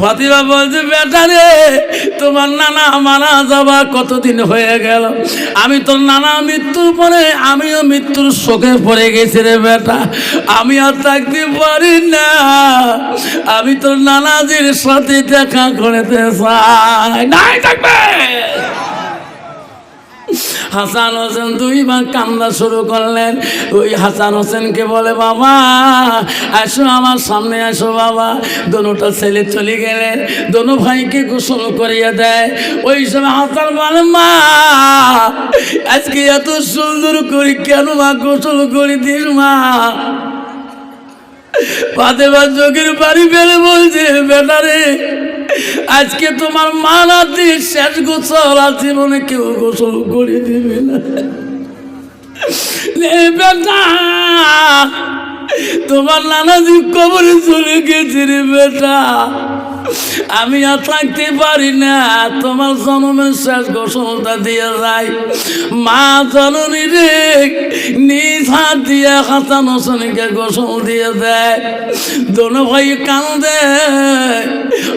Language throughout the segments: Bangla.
ফাতিমা বলছে, বেটা রে, তোমার নানা মারা যাওয়া কতদিন হয়ে গেল, আমি তোর নানা মৃত্যুর পরে আমিও মৃত্যুর শোকে পড়ে গেছি রে বেটা, আমি আর থাকতে পারি না, আমি তোর নানাজির সাথে দেখা করতে চাই। নাই থাকবে। হাসান হোসেন দুইবার কান্না শুরু করলেন। ওই হাসান হোসেনকে বলে, বাবা আসো আমার সামনে আসো বাবা। দোনোটা ছেলে চলে গেলেন, দোনো ভাইকে গোসল করিয়ে দেয়। ওই সময় হাসান বলে, মা আজকে এত সুন্দর করে কেন মা গোসল করে দিস মা? ফাতেমা চোখের বাড়ি ফেলে বলছে, বেটা রে, আজকে তোমার মা রাতে শেষ গোসল, আর জীবনে কেউ গোসল করে দিবে না। বেটা, তোমার নানাজি কবরে চলে গেছে রে বেটা, আমি আর থাকতে পারি না, তোমার জন্মের শেষ গোসলটা দিয়ে যাই। মা জননী রে নিজ হাত দিয়ে হাসান হোসেনকে গোসল দিয়ে দেয়। দোনো ভাই কান্দে।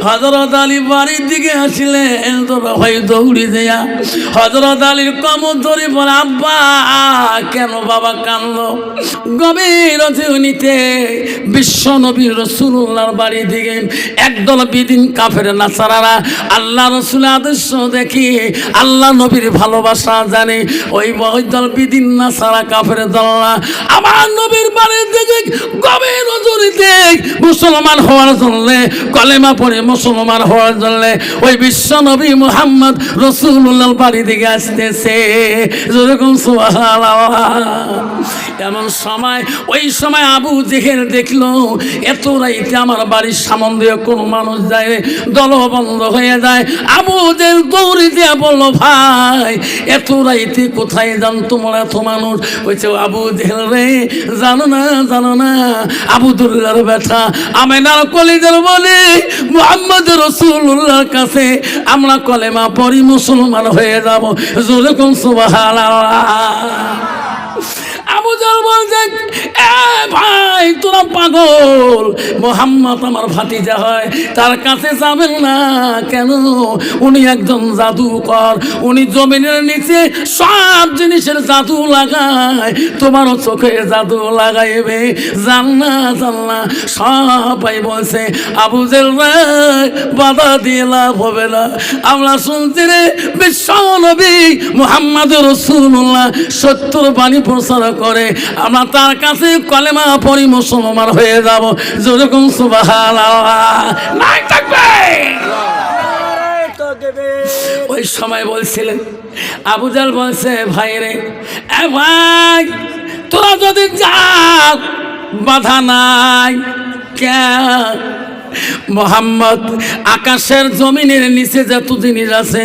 হযরত আলী বাড়ির দিকে আসলেন, দোনো ভাই দৌড়ি দেয়া হযরত আলীর কমর ধরে বলে, আব্বা কেন বাবা কান্দো? গভীর নিতে বিশ্ব নবী রাসূলুল্লাহর বাড়ি দিকে একদল বিদিন কাফের নাসারারা আল্লাহ রাসূলের আদর্শ দেখি, আল্লাহ নবীর ভালোবাসা জানে, ওই দল বিদিন নাসারা কাফের দলরা আমার নবীর বাড়ির দিকে গভীর নজরিতে মুসলমান হওয়ার জন্য, কলেমা পড়ে মুসলমান হওয়ার জন্য ওই বিশ্ব নবী মুহাম্মদ রাসূলুল্লাহর বাড়ি দিকে আসতেছে। যেরকম সুবহানাল্লাহ। এমন সময়, ওই সময় আবু জেহেল দেখলো এত রাইতে আমার বাড়ির সামনে দিয়ে কোনো মানুষ যায়, দলবন্ধ হয়ে যায়। আবু জেহেল দৌড়ে দিয়ে বললো, ভাই এত রাইতে কোথায় যান তোমরা এত মানুষ? বলছে, আবু জেহেল রে, জানো না আবুদুল্লাহর বেটা আমেনার কলিজার বলে মুহাম্মদ রাসূলুল্লাহর কাছে আমরা কলেমা পড়ি মুসলমান হয়ে যাব। যেরকম সুবহানাল্লাহ। আবু জাহল বলছে, এ ভাই তোরা পাগল, মুহাম্মদ আমার ভাতিজা হয়, তার কাছে যাবেন না কেন? উনি একজন জাদুকর, উনি জমিনের নিচে সব জিনিসের জাদু লাগায়, তোমারও চোখে জাদু লাগাইবে, জান্না সবাই বলছে। আবু জাহল রে, বাধা দিয়ে লাভ হবে না, আমরা শুনছি রে বিশ্ব নবী মুহাম্মদ রাসূলুল্লাহ 70 বাণী প্রচার করে, আমরা তার কাছে কলেমা পড়ি মুসলমান হয়ে যাব। যেরকম সুবহানাল্লাহ। নাই থাকবে। ওই সময় বলছিলেন, আবু জাহল বলছে, ভাই রে, এ ভাই তোরা যদি যাও বাধা নাই। কে? মোহাম্মদ আকাশের জমিনের নিচে যত জিনিস আছে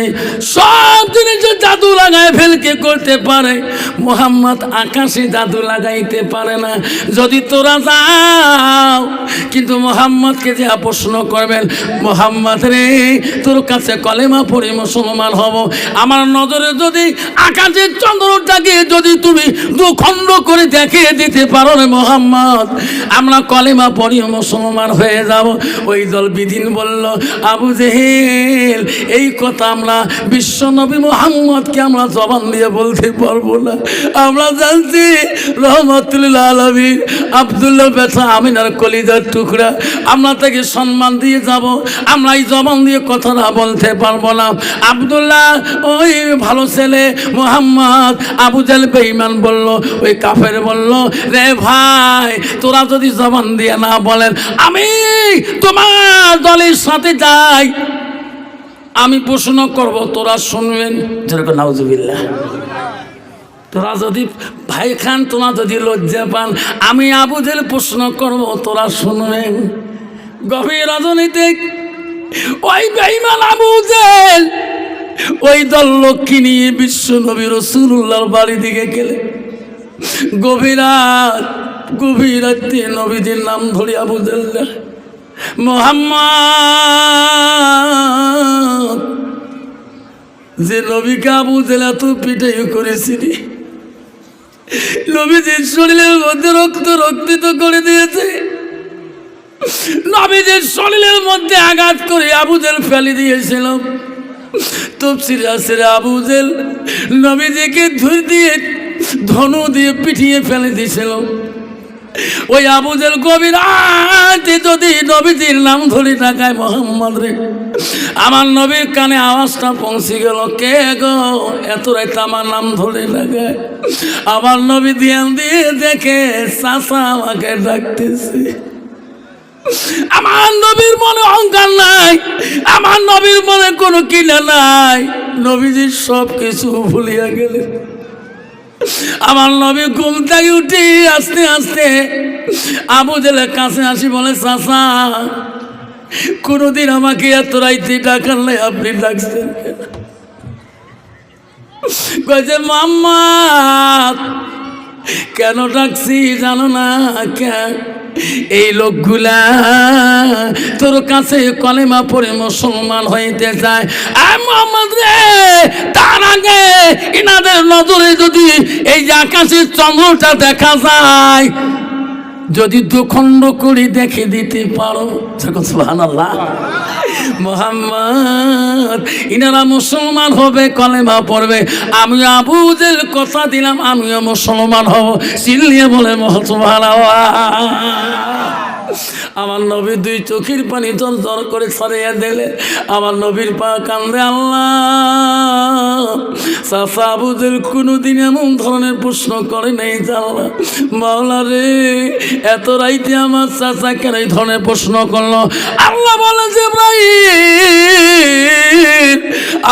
সব জিনিসের জাদু লাগায় ফেলকে করতে পারে, মোহাম্মদ আকাশে জাদু লাগাইতে পারে না। যদি তোরা যাও, কিন্তু মোহাম্মদকে যে প্রশ্ন করবেন, মোহাম্মদ রে তোর কাছে কলেমা পড়ে মুসলমান হব, আমার নজরে যদি আকাশের চন্দ্রটাকে যদি তুমি দুখণ্ড করে দেখিয়ে দিতে পারো রে মোহাম্মদ, আমরা কলেমা পড়ি মুসলমান হয়ে যাব। ওই দল বিদিন বলল, আবু জেহেল এই কথা আমরা বিশ্ব নবী মুহাম্মদকে আমরা জবান দিয়ে বলতে পারবো না, আমরা জানছি রহমতুল্লাহ আলামিন আব্দুল্লাহ বেটা আমিনার কলিজার টুকরা, আমরা তাকে সম্মান দিয়ে যাব, আমরা এই জবান দিয়ে কথাটা বলতে পারবো না। আব্দুল্লাহ ওই ভালো ছেলে, মুহাম্মদ আবু জেহেল বেঈমান বলল, ওই কাফের বলল, রে ভাই তোরা যদি জবান দিয়ে না বলেন, আমি তোমার দলের সাথে যাই, আমি প্রশ্ন করব, তোরা শুনবেন। যেরকম নাউজুবিল্লাহ। তোরা যদি ভাই খান, তোরা যদি লজ্জা পান, আমি আবু জেহেল প্রশ্ন করব, তোরা শুনবেন। গভীর রাজনীতি ওই বেঈমান আবু জেহেল ওই দল লোককে নিয়ে বিশ্ব নবী রাসূলুল্লাহর বাড়ি দিকে গেলে, গভীর রাতে নবীদের নাম ধরে আবু জেহেল, মুহাম্মদ যে নবীকে আবু জেহেল এত পিটাই করেছিলি, নবীজির শরীরের মধ্যে রক্ত রক্তিত করে দিয়েছে, নবীদের শরীরের মধ্যে আঘাত করে আবু জেল ফেলে দিয়েছিল। তাফসীরে আছে আবু জেল নবীজিকে ধুই দিয়ে ধনু দিয়ে পিটিয়ে ফেলে দিয়েছিল। ওই আবু জেল গভীর রাতে যদি নবীজির নাম ধরে ডাকায় মোহাম্মদ রে, আমার নবীর কানে আওয়াজটা পৌঁছে গেল, কে গো এত রাতে আমার নাম ধরে ডাকায়। আমার নবী ধ্যান দিয়ে দেখে চাচা আমাকে ডাকতেছে। আমার নবীর মনে অহংকার নাই, আমার নবীর মনে কোনো কিনা নাই, নবীজি সব কিছু ভুলিয়া গেলেন। আমার নবী ঘুম থেকে উঠে আস্তে আস্তে আবু জেলের কাছে আসি বলে, চাচা কোনদিন আমাকে এত রাইতে ডাকার নাই, আপনি ডাকছেন কেন? কয়েছে মাম্মা কেন ডাকছি জানো না? কেন এই লোকগুলা তোর কাছে কলেমা পড়ে মুসলমান হইতে চায়। মোহাম্মদ রে, তার আগে ইনাদের নজরে যদি এই যে আকাশের চন্দ্রটা দেখা যায়, যদি দুখণ্ড করে দেখে দিতে পারো, সুবহানাল্লাহ। মুহাম্মদ ইনারা মুসলমান হবে, কলেমা পড়বে, আমি আবু জেল কথা দিলাম আমিও মুসলমান হব। চিল্লিয়ে বলে সুবহানাল্লাহ। আমার নবী দুই চোখের পানি জল জল করে ছড়িয়ে দিলে। আমার নবীর পা কান্দে, আল্লাহ চাচা আবু জেল কোনোদিন এমন ধরনের প্রশ্ন করে নেই জানলা। মাওলা রে, এত রাইতে আমার চাচা কেন এই ধরনের প্রশ্ন করলো? আল্লাহ বলে যে ইব্রাহিম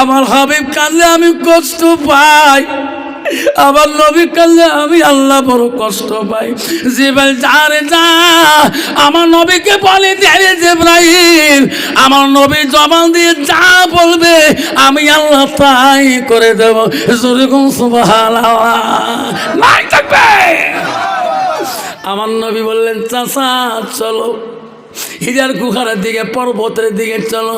আমার হাবিব কাঁদলে আমি কষ্ট পাই, আমার নবী কাঁদলে আমি আল্লাহ বড় কষ্ট পাই। জিবরাইল যা রে যা, আমার নবীকে বলে দে জিবরাইল, আমার নবী জবান দিয়ে যা বলবে আমি আল্লাহ তাই করে দেব। যেরকম সুবহানাল্লাহ নাই থাকবে। আমার নবী বললেন, চাচা চলো হিজার গুহার দিকে, পর্বতের দিকে চলো।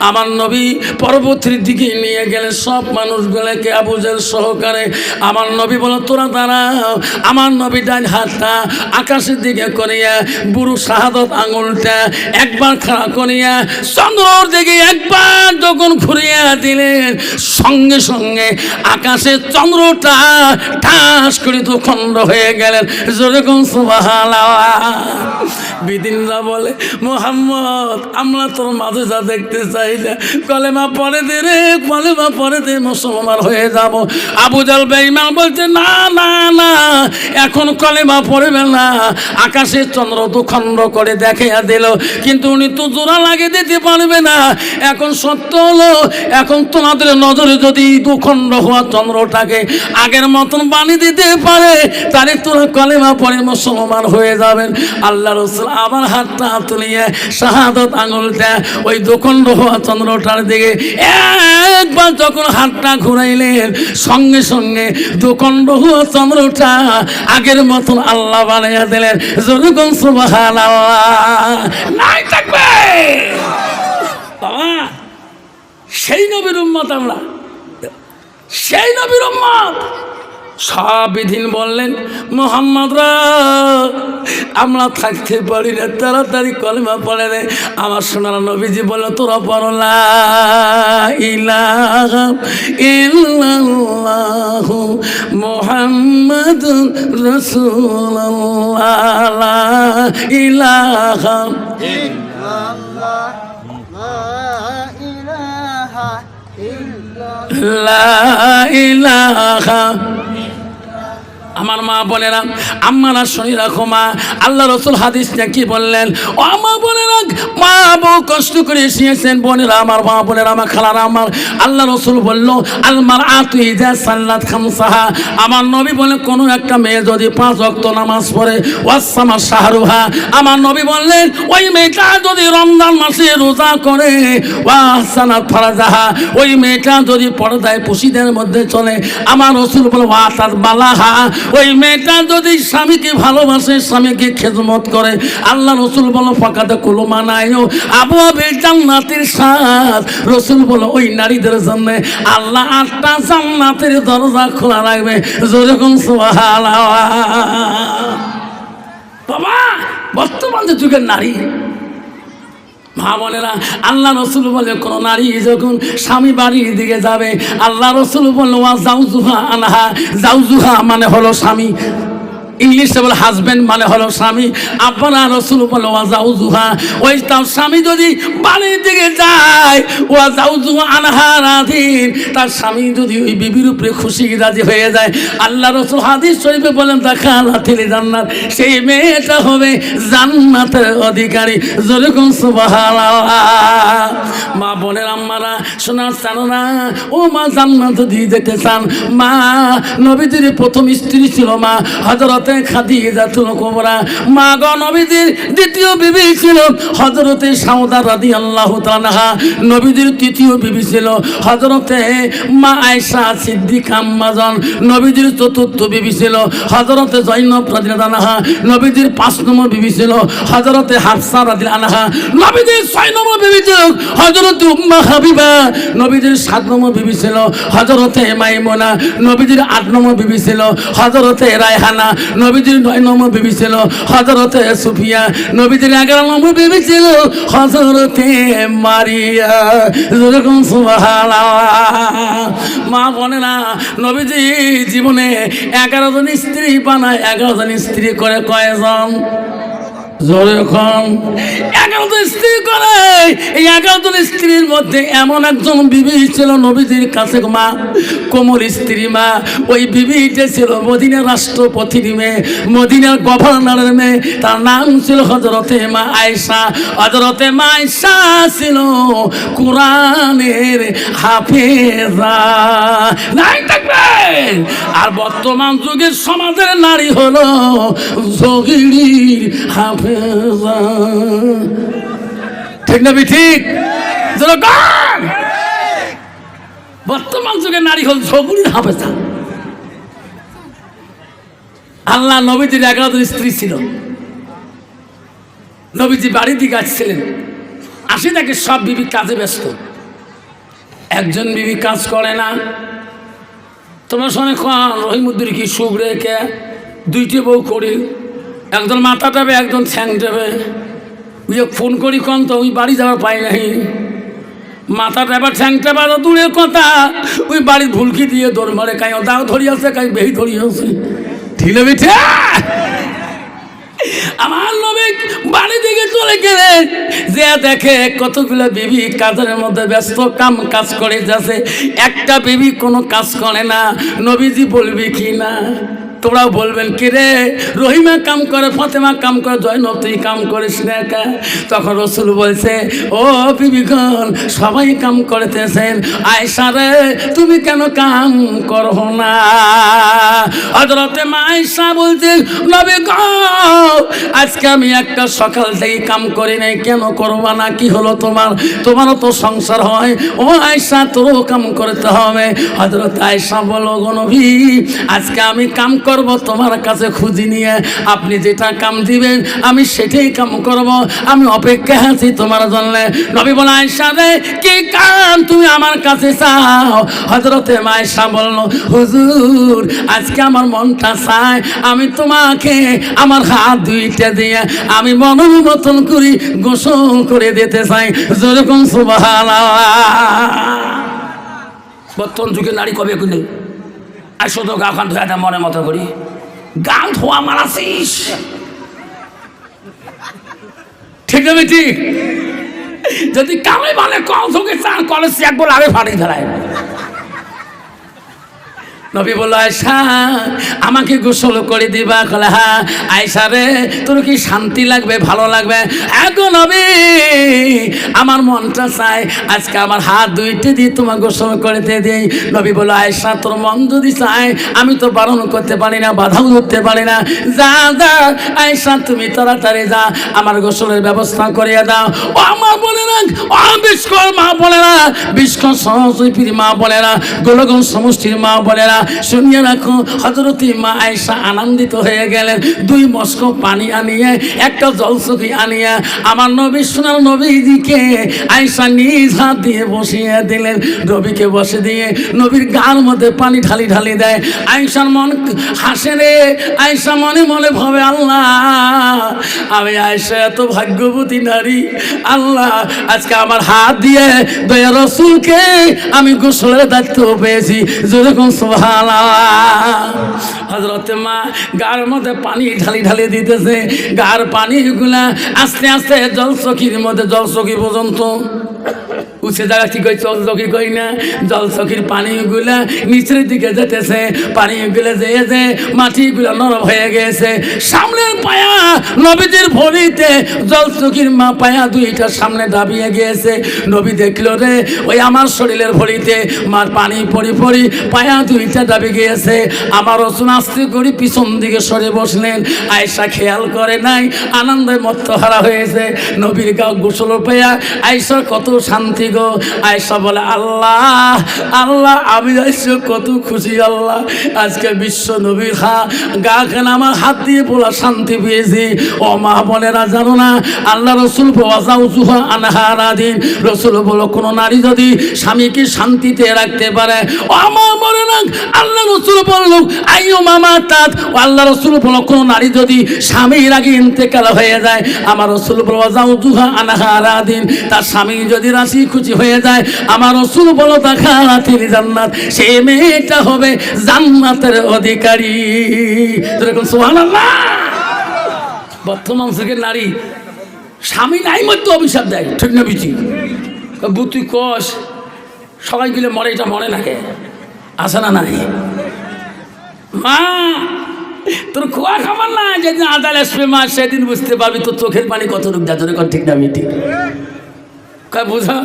আমার নবী পর্বতের দিকে নিয়ে গেলে সব মানুষগুলোকে আবু জেল সহকারে। আমার নবী বলো তোরা দাঁড়াও। আমার নবী ডান হাতটা আকাশের দিকে করিয়া বুড়ো শাহাদত আঙুলটা একবার খাড়া করিয়া চন্দ্রর দিকে একবার যখন ঘুরিয়া দিলেন, সঙ্গে সঙ্গে আকাশের চন্দ্রটা ঠাস করে দুখণ্ড হয়ে গেলেন। যেরকম সুবহানাল্লাহ। বিদিনরা বলে, মুহাম্মদ আমরা তোর মাঝে যা দেখতে চাই না, কলেমা পড়ে দে রে, কলেমা পড়ে দে, মুসলমান হয়ে যাব। আবু জাল বেঈমান বলছে, না না না, এখন কলেমা পড়বে না। আকাশের চন্দ্র দুখণ্ড করে দেখিয়া দিল, কিন্তু উনি তো জোড়া লাগিয়ে দিতে পারবে না। এখন সত্য হলো, এখন তোমাদের নজরে যদি দুখণ্ড হওয়া চন্দ্রটাকে আগের মতন বানিয়ে দিতে পারে, তাহলে তোরা কলেমা পড়ে মুসলমান হয়ে যাবেন। আল্লাহ রাসূল আমার হাতটা তুলিয়ে শাহাদত আঙুলটা ওই দুখণ্ড হওয়া চন্দ্রটার দিকে একবার যখন হাতটা ঘুরাইলেন, সঙ্গে সঙ্গে দুখণ্ড হওয়া চন্দ্রটা আগের মতন আল্লাহ বানাইয়া দিলেন। যেরকম সুবহানাল্লাহ নাই থাকবে। বাবা সেই নবীর উম্মত, আমরা সেই নবীর উম্মত। সব বিধিন বললেন, মুহাম্মদরা আমরা থাকতে পারি না, তাড়াতাড়ি কলেমা পড়ে রে। আমার সোনার নবীজি বলল, তোরা পড় লা ইলাহা ইল্লাল্লাহু মুহাম্মাদুর রাসূলুল্লাহ, লা ইলাহা ইল্লাল্লাহ, লা ইলাহা। আমার মা বোনেরা, আম্মারা শুনি রাখো মা, আল্লাহ রাসূল হাদিসটা কি বললেন? ও মা বোনেরা, মা বউ কষ্ট করে এসেছেন, বোনেরা আমার, মা বোনেরা আমার, খালারা আমার, আল্লাহ রাসূল বলল, আল মারআতু ইযা সাল্লাত খামসাহা। আমার নবী বলেন, কোনো একটা মেয়ে যদি 5 ওয়াক্ত নামাজ পড়ে, ওয়াসামা শাহরুহা, আমার নবী বললেন ওই মেয়েটা যদি রমজান মাসে রোজা করে, ওয়াহসানাত ফারাজাহা, ওই মেয়েটা যদি পর্দায় পুশিদের মধ্যে চলে, আমার রাসূল বলে ওয়াতাত বালাহা, ওই মেয়েটা যদি স্বামীকে ভালোবাসে, স্বামীকে খেদমত করে, আল্লাহ রাসূল বলো ফাকাদ কুলুমা নাইও আবু আবিল জান্নাতের স্বাদ। রাসূল বলো ওই নারীদের জন্য আল্লাহ 8টা জান্নাতের দরজা খোলা রাখবে। যেরকম সুবহানাল্লাহ। বাবা বর্তমান যে যুগের নারী, মা বোনেরা, আল্লাহ রসুল বলে কোন নারী যখন স্বামী বাড়ির দিকে যাবে, আল্লাহ রসুল বলল ওয়া জাউজুহা আনহা, জাউজুহা মানে হলো স্বামী, ইংলিশে বলে হাজবেন্ড মানে হলো স্বামী। আপনারা রসুল বলো ওয়া জাউজুহা, ওই তার স্বামী যদি বাড়ির দিকে যায়, ওয়া জাউজুহা আনহা রাদিন, তার স্বামী যদি ওই বিবির উপরে খুশি রাজি হয়ে যায়, আল্লাহ রসুল হাদিস শরীফে বলেন দাখালাতিল জান্নাত, সেই মেয়েটা হবে জান্নাতের অধিকারী। যেরকম সুবহানাল্লাহ। মা বোনের আম্মারা শোনার চানোনা, ও মা জান্নাত দিয়ে যেতে চান, মা নবীজির প্রথম স্ত্রী ছিল মা হযরত খাদিজাতুল কুবরা। মা গো নবীজির দ্বিতীয় বিবি ছিল হযরতে সাউদা রাদিয়াল্লাহু তাআলা। নবীজির তৃতীয় বিবি ছিল হযরতে মা আয়েশা সিদ্দিকা আম্মাজান। নবীজির চতুর্থ বিবি ছিল হযরতে জয়নব রাদিয়াল্লাহু আনহা। নবীজির ৫ নম্বর বিবি ছিল হযরতে হাফসা রাদিয়াল্লাহু আনহা। নবীজির ৬ নম্বর বিবি ছিল হযরতে উম্মে হাবিবা। নবীজির ৭ নম্বর বিবি ছিল হযরতে মাইমুনা। নবীজির ৮ নম্বর বিবি ছিল হযরতে রায়হানা। নবীজির ৯ নম্বর বিবি ছিল হযরতে সুফিয়া। নবীজির ১১ নম্বর বিবি ছিল হযরতে মারিয়া। যেরকম সুবহানাল্লাহ। মা বোনেরা, নবীজি জীবনে ১১ জন স্ত্রী বানায়। ১১ জন স্ত্রী করে কয়জন? যখন ১১ জন স্ত্রী করে, এই ১১ জন স্ত্রীর মধ্যে এমন একজন বিবি ছিল নবীজির কাছে মা, কোমল স্ত্রী মা। ওই বিবিটা ছিল মদিনার রাষ্ট্রপতির মেয়ে, মদিনার গভর্নরের মেয়ে। তার নাম ছিল হযরতে মা আয়েশা। হযরতে মা আয়েশা ছিল কোরআনের হাফেজা। নাই থাকবে। আর বর্তমান যুগের সমাজের নারী হলো জগিড়ির হাফেজা। ঠিক না ঠিক? বর্তমান যুগের নারী হল ঝগড়ির হাফেজা। আল্লাহ নবীজির ১১ জন স্ত্রী ছিল। নবীজি বাড়ির দিকে আসছিলেন, আসি দেখে সব বিবি কাজে ব্যস্ত, একজন বিবি কাজ করে না। তোমার সঙ্গে রহিমুদ্দির কি সুখ রেখে দুইটি বউ করি, একজন মাথা টাবে একজন ঠ্যাং টাবে। ওই ফোন করি কম তো ওই বাড়ি যাওয়ার পাই নাই, মাথা টাবা ঠ্যাং টাবা তো দূরের কথা, ওই বাড়ির ভুলকি দিয়ে দৌড় মারে, কাই দাও ধরিয়াছে কাই বেহি ধরিয়াছে। ঠিলে বিঠে আমার নবী বাড়ি দিকে চলে গেলেন, যে দেখে কতগুলো বিবি কাজের মধ্যে ব্যস্ত, কাম কাজ করে যাচ্ছে, একটা বিবি কোনো কাজ করে না। নবীজি বলবি কি না? তোমরাও বলবেন কি রে, রহিমা কাম করে, ফাতেমা কাম করে, জয়নব তুই কাম করিস না একা? তখন রসুল বলছে, ও বিবিগণ সবাই কাম করতেছেন, আয়েশা রে তুমি কেন কাম করো না? হযরতে মা আয়েশা বলছে, নবী গো আজকে আমি একটা সকাল থেকে কাম করি নাই, কেন করবা না? কি হলো তোমার? তোমারও তো সংসার হয়। ও আয়েশা তোরও কাম করতে হবে। হযরত আয়েশা বলো, গো নবী আজকে আমি কাম করব তোমার কাছে খুঁজি নিয়ে, আপনি যেটা কাম দিবেন আমি সেটাই কাম করব, আমি অপেক্ষা আছি তোমার জন্য। নবী বলে, আয়েশা রে কি কাম তুমি আমার কাছে চাও? হযরতে আয়েশা বলল, হুজুর আজকে আমার মনটা চায় আমি তোমাকে আমার হাত দুইটা দিয়ে আমি মনের মতন করি গোসল করে দিতে চাই। যেরকম সুবহানাল্লাহ। বর্তমান যুগে নারী কবে কোনে আর শুধু গা খান ধোয়া মনের মতো করি গান ধোয়া মারাছিস, ঠিক আছে ঠিক? যদি কামে মানে কম চোখে চান কলেজ একবার আগে ফাটিয়ে ফেলায়। নবী বলল, আয়েশা আমাকে গোসল করে দিবা? কলে হ্যাঁ। আয়েশা রে তোর কি শান্তি লাগবে, ভালো লাগবে? এখন নবী আমার মনটা চায় আজকে আমার হাত দুইটা দিয়ে তোমার গোসল করতে দিই। নবী বলল, আয়েশা তোর মন যদি চায় আমি তো বারণ করতে পারি না, বাধাও ধরতে পারি না, যা যা আয়েশা তুমি তাড়াতাড়ি যা আমার গোসলের ব্যবস্থা করিয়ে দাও। ও আমার বোনেরা, ও বিস্কর মা বোনেরা, বিস্কর সহজীপীর মা বোনেরা, গোলগঞ্জ সমষ্টির মা বোনেরা, শুনিয়ে রাখো, হযরত মা আয়েশা আনন্দিত হয়ে গেলেন। 2 মস্ক পানি আনিয়ে, একটা জলচকি আনিয়ে আমার নবী সোনার নবীজিকে আয়েশা নিজ হাত দিয়ে বসিয়ে দিলেন। নবীকে বসে দিয়ে নবীর গার মধ্যে পানি ঢালি ঢালি দেয়। আয়েশার মন হাসে রে। আয়েশা মনে মনে ভাবে, আল্লাহ, আমি আয়েশা এত ভাগ্যবতী নারী, আল্লাহ আজকে আমার হাত দিয়ে দয়া রাসূলকে আমি গোসলের দায়িত্ব পেয়েছি। যেরকম সুবহানাল্লাহ। হযরত মা গার মধ্যে পানি ঢালি ঢালি দিতেছে। গার পানিগুলা আস্তে আস্তে জলচকির মধ্যে, জলচকি পর্যন্ত উঠে জায়গা ঠিক হয়, জলচকি কই না, জলচকির পানিগুলা নিচের দিকে যেতেছে। পানিগুলো যেয়ে যে মাটিগুলো নরম হয়ে গেছে। সামনের পায়া নবীদের ভরিতে জলচকির মা পায়া 2টা সামনে দাবিয়ে গিয়েছে। নবী দেখলো রে, ওই আমার শরীরের ভরিতে মার পানি পড়ি পড়ি পায়া 2টা দাবি গিয়েছে। আমার রাসূল আস্তে করে পিছন দিকে সরে বসলেন। আয়েশা খেয়াল করে নাই, আনন্দে মত্তহারা হয়েছে। নবীর গাও গোসল পায়া আয়েশা কত শান্তি গো। আয়েশা বলে, আল্লাহ আল্লাহ, আমি আয়েশা কত খুশি, আল্লাহ আজকে বিশ্ব নবীর গা খান আমার হাত দিয়ে বলা শান্তি পেয়েছি। ও মা বোনেরা, জানো না আল্লাহ রাসূল আনহারাদিন, রাসূল বলো কোন নারী যদি স্বামীকে শান্তিতে রাখতে পারে, ও মা বোনেরা, আল্লাহ রাসূল বলল আইয়ো মামা তাত, আল্লাহ রাসূল বলো কোন নারী যদি স্বামীর আগে ইন্তেকাল হয়ে যায়, আমার রাসূল বলো আনহারাদিন, তার স্বামী যদি রাশি খুশি হয়ে যায়, আমার রাসূল বলো দাখালাতিল জান্নাত, সেই মেয়েটা হবে জান্নাতের অধিকারী। যেরকম সুবহানাল্লাহ। বর্তমান যুগের নারী স্বামী নাই মধ্যে অভিশাপ দেয়, ঠিক না বিচি? বুতুই কষ সবাই গেলে মরে, এটা মরে নাকি? আসে না নাই? মা তোর খোয়া খাবার না, যেদিন আদাল আসবে মা সেদিন বুঝতে পারবি তোর চোখের পানি কত রূপ যা, তোর ঠিক না মিটি? বুঝা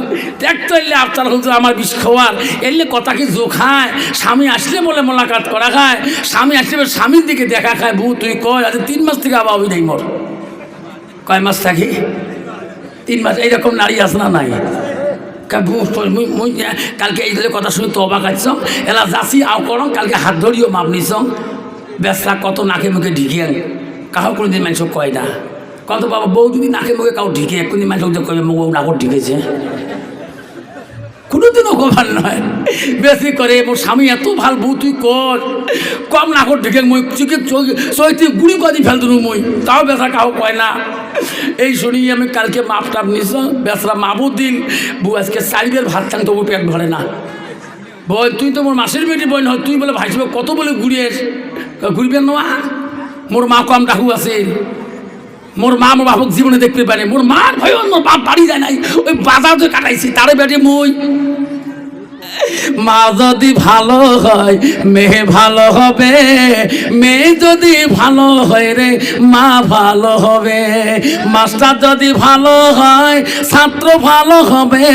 দেখতো এলে আপনার হুজুর আমার বিষ খাওয়ার এলে কথা কি জো খায়, স্বামী আসলে বলে মোলাকাত করা খায়, স্বামী আসলে স্বামীর দিকে দেখা খায়। বউ তুই কয় আজ 3 মাস থেকে আবার ওই নেই মোর, কয় মাস থাকি 3 মাস, এইরকম নারী আছে না নাই? কালকে এই কথা শুনে তো অবাক আছ, এলা যাচ্ছি আও করম, কালকে হাত ধরিও মাপ নিছ, বেসরা কত নাকে মুখে ঢিকিয়ে কাহো কোনোদিন মানুষ কয় না। কত বাবা বউ যদি নাকে মুখে কাউ ঢিকে এক্ষুনি মানুষ কবে বউ নাকর ঢিকেছে, কোনোদিনও কবার নয়। বেশি করে মোর স্বামী এত ভাল, বউ তুই কর কম নাকর ঢিকে মই চোখে চৈতে গুড়ি কদি ফেলতো মই, তাও বেসা কাউ কয় না। এই শুনিয়ে আমি কালকে মাপ টাপ নিস, বেসরা মাবুর দিন বউ আজকে 4 বের ভাত খান তবু পেট ভরে না। বল তুই তো মোর মাসের বেটি বই নয়, তুই বলে ভাইসবে কত বলে ঘুরিয়ে ঘুরবেন না। মোর মা কম ডাকু আছে, মোর মা মোর বাপক জীবনে দেখতে পারে, মোর মার ভয় মোর বাপ বাড়ি যায় নাই, ওই বাজার তো কাটাইছি তারে বেটে মই। মা যদি ভালো হয় মেয়ে ভালো হবে, মেয়ে যদি ভালো হয় রে মা ভালো হবে, মাস্টার যদি ভালো হয় ছাত্র ভালো হবে,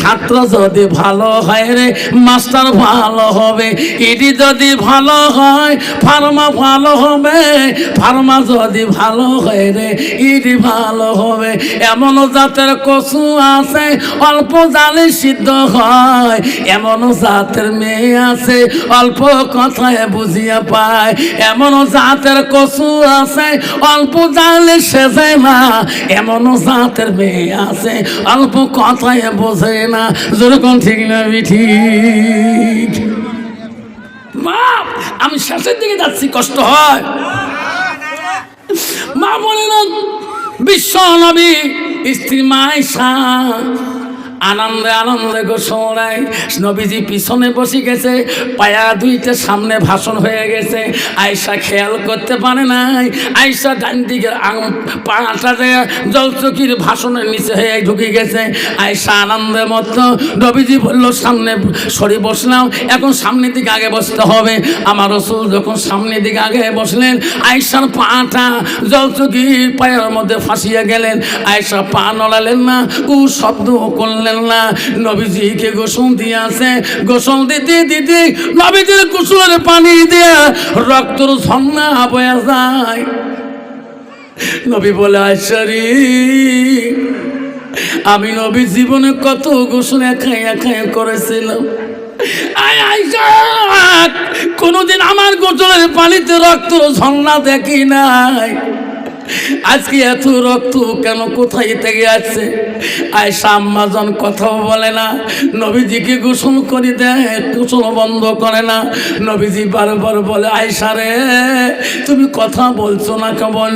ছাত্র যদি ভালো হয় রে মাস্টার ভালো হবে, ইডি যদি ভালো হয় ফার্মা ভালো হবে, ফার্মা যদি ভালো হয় রে ইডি ভালো হবে। এমন জাতের কচু আছে অল্প জালে সিদ্ধ হয়, এমন জাতের মেয়ে আছে অল্প কথায় বুঝিয়া পায়, এমন জাতের কচু আছে অল্প জালে সেজে না, এমন জাতের মেয়ে আছে অল্প কথায় বোঝে না। যেরকম ঠিক না ঠিক? মা আমি শেষের দিকে যাচ্ছি, কষ্ট হয়। মা বলে না বিশ্ব নবী স্ত্রী মা আয়েশা আনন্দে আনন্দে গোসলায়, নবীজি পিছনে বসে গেছে, পায়া 2টা সামনে ভাষণ হয়ে গেছে। আয়েশা খেয়াল করতে পারে নাই, আয়েশা ডান দিকের পাটা জলচকির ভাষণের নিচে হয়ে ঢুকে গেছে। আয়েশা আনন্দের মতো, নবীজি বলল সামনে সরে বসলাম, এখন সামনের দিকে আগে বসতে হবে। আমার রাসূল যখন সামনের দিকে আগে বসলেন, আয়েশার পাটা জলচকির পায়ের মধ্যে ফাঁসিয়ে গেলেন। আয়েশা পা নড়ালেন না, ও শব্দ করলেন না। নবীজিকে গোসল দিয়ে আছে, গোসল দিতে দিতে নবীজির গোসলের পানি দিয়ে রক্তর ঝর্ণা বয়ে যায়। নবী বলে আয়েশা রে, আমি নবী জীবনে কত গোসল একাই একাই করেছিলাম, আয় আয়সা, কোনোদিন আমার গোসলের পানিতে রক্ত ঝর্ণা দেখি নাই, আজকে এত রক্ত কেন, কোথায় থেকে আসছে? আয়সা আম্মাজন কথাও বলে না, নবীজিকে গোসল করে দেয়, গোসল বন্ধ করে না। নবীজি বারবার বলে, আয়সা রে তুমি কথা বলছো না কেমন,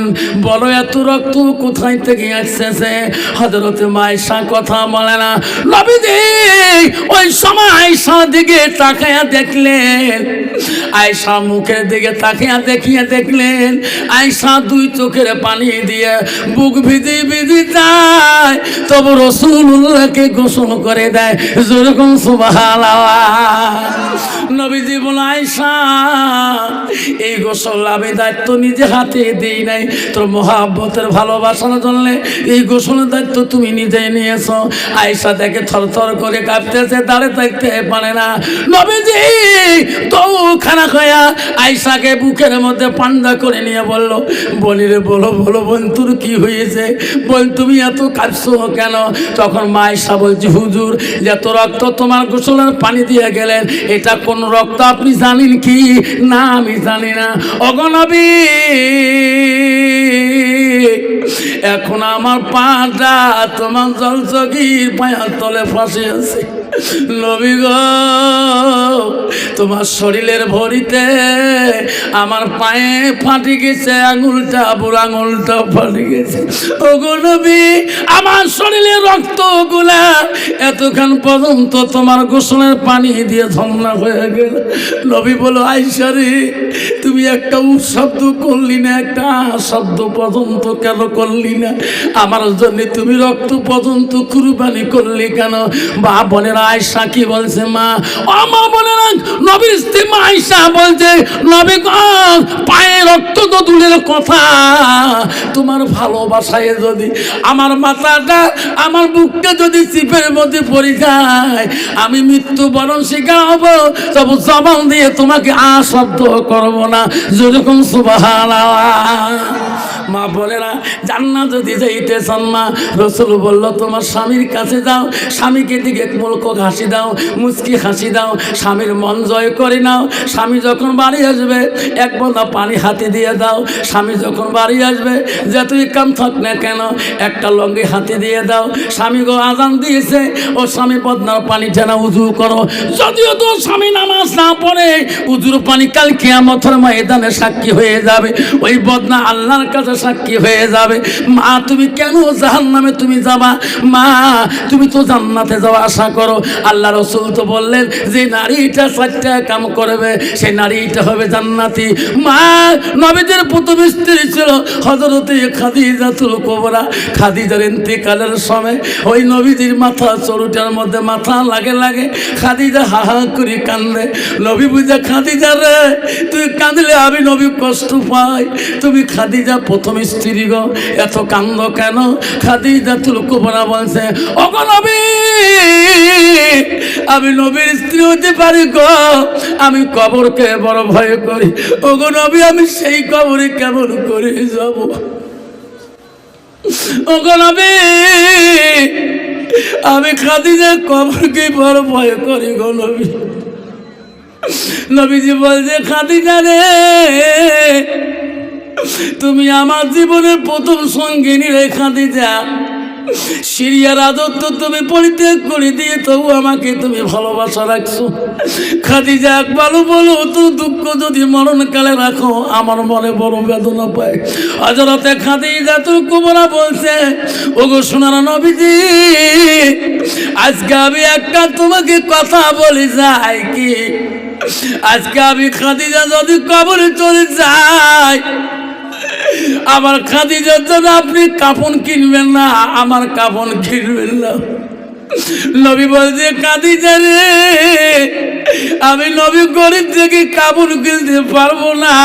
বলো এত রক্ত কোথায় থেকে আসছে? হযরতে আয়সা কথা বলে না। নবীজি ওই সময় আয়সার দিকে তাকায়া দেখলেন, আয়সা মুখের দিকে তাকিয়া দেখিয়ে দেখলেন আয়সা দুই চোখের পানি দিয়ে বুক ভিজি ভিজি যায়, তবু রাসূলুল্লাহকে গোসল করে দেয়। যেরকম সুবহানাল্লাহ। নবীজি বলে, আয়সা এই গোসল আমি দায়িত্ব নিজে হাতে দিই নাই, তোর মহাব্বতের ভালোবাসার জন্য এই গোসলের দায়িত্ব তুমি নিজেই নিয়েছো। আয়সা দেখে থরথর করে কাঁপতেছে, দাঁড়ে থাকতে পারে না। নবীজি তো খানা খায়া আয়সাকে বুকের মধ্যে পান্ডা করে নিয়ে বলল, বলি রে বলো বলো বোন তোর কি হয়েছে, বল তুমি এত কাঁদছো কেন? তখন মা আয়সা বলছে, হুজুর যত রক্ত তোমার গোসলের পানি দিয়ে গেলেন, এটা কোন রক্ত আপনি জানেন কি? না আমি জানি না। ওগো নবী এখন আমার পাটা তোমার জলচকির পায়ের তলে ফাঁসে আছে। নবী গো তোমার শরীরের ভরিতে আমার পায়ে ফাটি গেছে, আঙুলটা বুড়ো আঙুলটা ফাটি গেছে। ওগো নবী আমার শরীরের রক্ত গুলা এতক্ষণ পর্যন্ত তোমার গোসলের পানি দিয়ে ঝর্ণা হয়ে গেল। নবী বলো, আয়সা রে তুমি একটা শব্দ করলি না, একটা শব্দ পর্যন্ত কেন করলি না? আমার জন্য তুমি রক্ত পর্যন্ত কুরবানি করলি কেন? বা বোনেরা আয়সা কি বলছে, মা ও মা বোনেরা, নবীর স্ত্রী মা আয়সা বলছে, নবী পায়ে রক্ত তো দূরের কথা, তোমার ভালোবাসায় যদি আমার মাথাটা আমার বুকটা যদি চিপের মধ্যে পড়ে যায়, আমি মৃত্যুবরণ শিকার হব, তবু জবান দিয়ে তোমাকে শব্দ করব না। যেরকম সুবহানাল্লাহ। মা বলে না জান্নাত যদি যাইতে চান মা, রাসূল বলল তোমার স্বামীর কাছে যাও, স্বামীকে দিকে মুলক হাসি দাও, মুচকি হাসি দাও, স্বামীর মন জয় করে নাও। স্বামী যখন বাড়ি আসবে এক বোঁদা পানি হাতে দিয়ে দাও। স্বামী যখন বাড়ি আসবে যতই কাম থাক না কেন একটা লঙ্গি হাতে দিয়ে দাও। স্বামী গো আজান দিয়েছে, ও স্বামী বদনার পানি ঢেনা উজু করো। যদিও তো স্বামী নামাজ না পড়ে, উজুর পানি কাল কিয়ামতের ময়দানে সাক্ষী হয়ে যাবে, ওই বদনা আল্লাহর কাছে সাক্ষী হয়ে যাবে। মা তুমি কেন জাহান্নামে তুমি যাবা? মা তুমি তো জান্নাতে যাওয়া আশা করো। আল্লাহ রাসূল তো বললেন যে নারীটা চারটা কাম করবে সেই নারীটা হবে জান্নাতি। মা নবীদের প্রথম স্ত্রী ছিল হযরতে খাদিজাতুল কুবরা। খাদিজার ইন্তেকালের সময় ওই নবীজির মাথা চরুটার মধ্যে মাথা লাগে লাগে খাদিজা হা হা করে কান্দে। নবী বুঝা, খাদিজা রে তুই কাঁদলে আমি নবী কষ্ট পাই, তুমি খাদিজা প্রথম স্ত্রী গো, এত কান্দ কেন? খাদিজাতুল কুবরা বলছে, ওগো নবী আমি নবীর স্ত্রী হতে পারি গো, আমি কবরকে বড় ভয় করি। ওগো নবী আমি সেই কবরে কেমন করে যাব? ওগো নবী আমি খাদিজার কবরকে বড় ভয় করি গো নবী। নবীজি বলছে, খাদিজা রে তুমি আমার জীবনের প্রথম সঙ্গিনী রে খাদিজা। সিরিয়ার রাজত্ব তুমি পরিত্যাগ করে দিয়ে তবু আমাকে তুমি ভালোবাসা রাখছো। খাদিজা একবারও বলো তো দুঃখ যদি মরণকালে রাখো আমার মনে বড় বেদনা পায়। হযরতে খাদিজাতুল কুবরা বলছে, ওগো সোনার নবীজি আজকে আমি একটা তোমাকে কথা বলে যাই কি, আজকে আমি খাদিজা যদি কবরে চলে যাই, আমার খাদিজার জন্য আপনি কাফন কিনবেন না, আমার কাফন কিনবেন না। নবী বলছে, খাদিজা রে আমি নবী গরিব থেকে কাফন কিনতে পারবো না।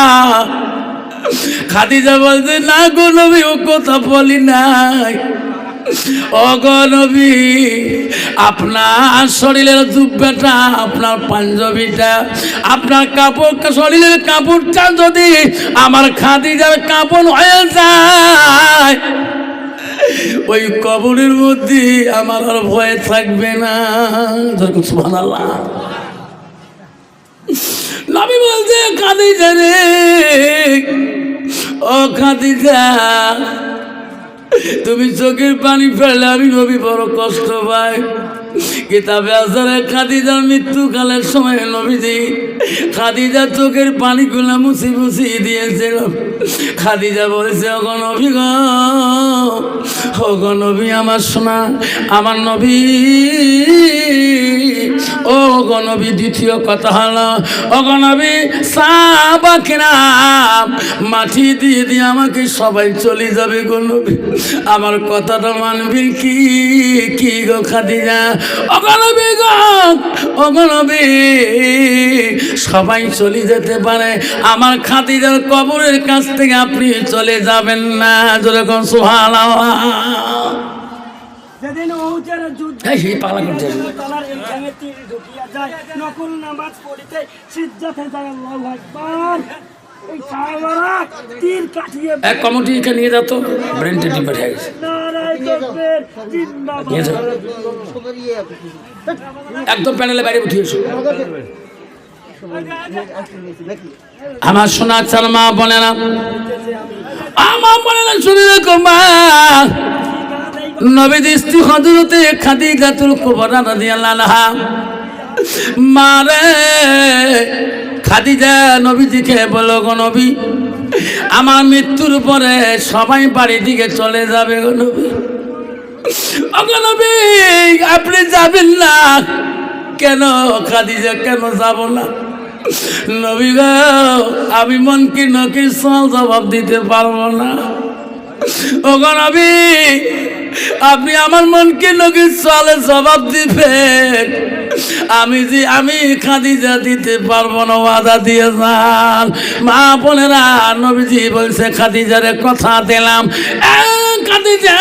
খাদিজা বলছে, না গো নবী ও কথা বলি নাই। ওগো নবী আপনার শরীরের জুব্বাটা, আপনার পাঞ্জাবিটা, আপনার কাপড়, শরীরের কাপড়টা যদি আমার খাদিজার কাপড় হয়ে যায়, ওই কবরের মধ্যে আমার আর ভয় থাকবে না। সুবহানাল্লাহ। নবী বলছে খাদিজা রে, ও খাদিজা, তুমি চোখের পানি ফেললে আমি নবী বড় কষ্ট পাই। কিতাবে আছে খাদিজার মৃত্যুকালের সময় নবীজি খাদিজার চোখের পানিগুলো মুছি মুছি দিয়েছিল। খাদিজা বলেছে, ওগো নবী গো, ওগো নবী আমার সোনা, আমার নবী, ও গো নবী। দ্বিতীয় কথা হলো, ওগো নবী, সাহাবাকেরা মাটি দিয়ে দিয়ে আমাকে সবাই চলে যাবে গো নবী, আমার কথাটা মানবি কি? কি গো খাদিজা? ওগো নবী গো, ওগো নবী, সবাই চলে যেতে পারে, আমার খাদিজার কবরের কাছ থেকে আপনি চলে যাবেন না। যেরকম সুবহানাল্লাহ। যেদিন ওহুদের যুদ্ধ পালা করতে তালার এখানে তীর ঢুকিয়া যায়, নকল নামাজ পড়িতে সিজদাতে যায়, আল্লাহু আকবার। এই সাহাবারা তীর কাটিয়ে এক কমিটি এখানে নিয়ে যেত, ব্রেনটা টিপে হয়ে গেছে, নারায়ে তাকবীর, জিন্দাবাদ। নিয়ে যাও, একদম প্যানেলে বাইরে উঠিয়েছো। আমার সোনা চালমা বলে না, আমার বলে না, শুনে রেখো মা, নবীর স্ত্রী হযরতে খাদিজাতুল কুবরা রাদিয়াল্লাহু আনহা, মারে খাদিজা নবীজিকে বলো, গো নবী, আমার মৃত্যুর পরে সবাই বাড়ি দিকে চলে যাবে গো নবী। ওগো নবী, আপনি যাবেন না কেন? খাদিজা, কেন যাব না? নবী গো, আমি মনকে নকির সওয়াল জবাব দিতে পারবো না। ওগো নবী, আপনি আমার মনকে নকির সওয়ালের জবাব দিবেন, আমি খাদিজা দিতে পারবো না, ওয়াদা দিয়ে যান। মা বোনেরা, নবীজি বলছে খাদিজারে কথা দিলাম, খাদিজা